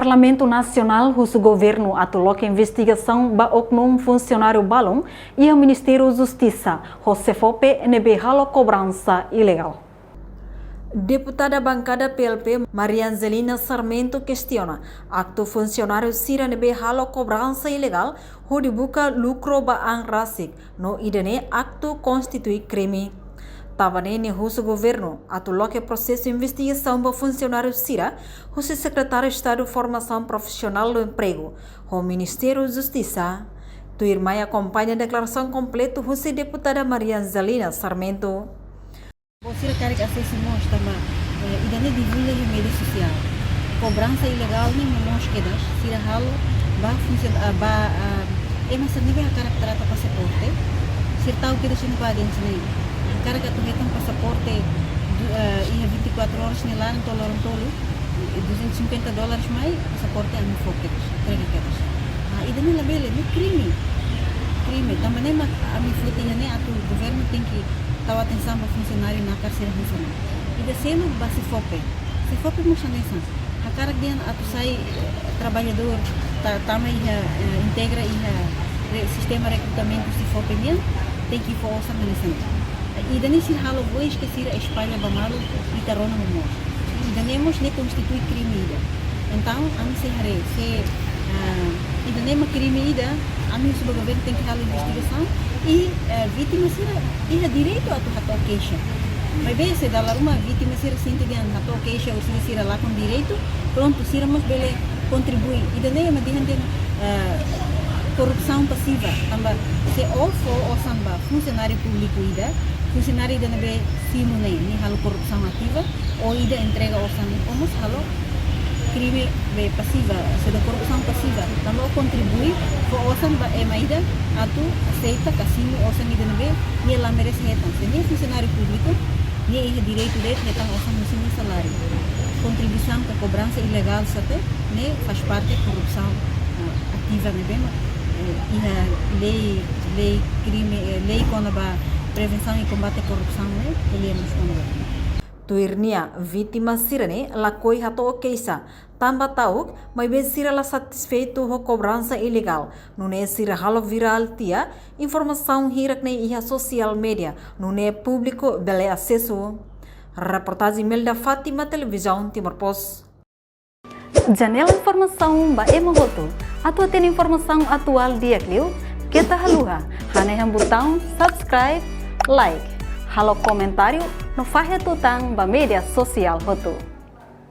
Parlamento Nacional o governo atolou investigação ba oknum funcionário balão e o Ministério da Justiça, José Fope, nebe halo cobrança ilegal. Deputada bancada PLP Maria Angelina Sarmento questiona acto funcionário sira nebe halo cobrança ilegal ho dibuka lucro ba ang rasik no idane acto constitui crime. Tabane ne o governo atolou que processo de investigação ba funcionário sira o secretário de Estado de Formação Profissional do Emprego, o Ministério da Justiça. Tu irmã acompanha a declaração completa o deputada Maria Angelina Sarmento. Você quer que acesso mostra, mas ainda nem divulga em mídia social. Cobrança ilegal nem nos quedas. Se a halo, vai funcionar, mas se nível a cara que trata passaporte, se tal que deixa no país nem, a cara que tu tem passaporte e 24 horas nem lá no tolo, $250 mais passaporte é muito forte, três quedas. Ainda nem labele, nem crime, também nem a minha fruta nem a tu governo tem que tawa atenção para funcionário na carceira funcionário. E descendo base se fope mostra atenção. A cara que a tu sai trabalhador, também integra e sistema de recrutamento se fope nem tem que forçar atenção. E daí se halo vou esquecer a Espanha bamalo e tarona mo. E daí nem constitui crime. Então a mim se hare se e daí uma crime a mim o governo tem que halo investigação e vítima será e direito a tu queixa. Mas bem se dá uma vítima será sente de a queixa ou se será lá com direito, pronto, será mais bele contribui. E daí é uma de corrupção passiva, também se ou samba funcionário público funcionário da nebe simo nem halo corrupção ativa ou entrega ao samba, como halo crime passiva, se da corrupção passiva, também contribui para o samba maida a tu aceita cassino ou samba de nebe e ela merece retan. Se nem funcionário público nem é direito de retan ou samba sem salário. Contribuição para cobrança ilegal sabe, nem faz parte da corrupção ativa nebe, e lei crime lei quando a prevenção e combate à corrupção né, temos como Tuirnia vítima sirene lakoi hato keisa tamba tauk mai be sira la satisfeito ho cobrança ilegal nune sira halo viral tia informação hirak nei iha social media nune público bele acesso. Reportagem Melda Fátima, Televisão Timor Post. Janela informação ba emogoto atau tem informação atual dia kliu kita haluha hane botão subscribe like halo comentário no fahe tutang ba media sosial hotu.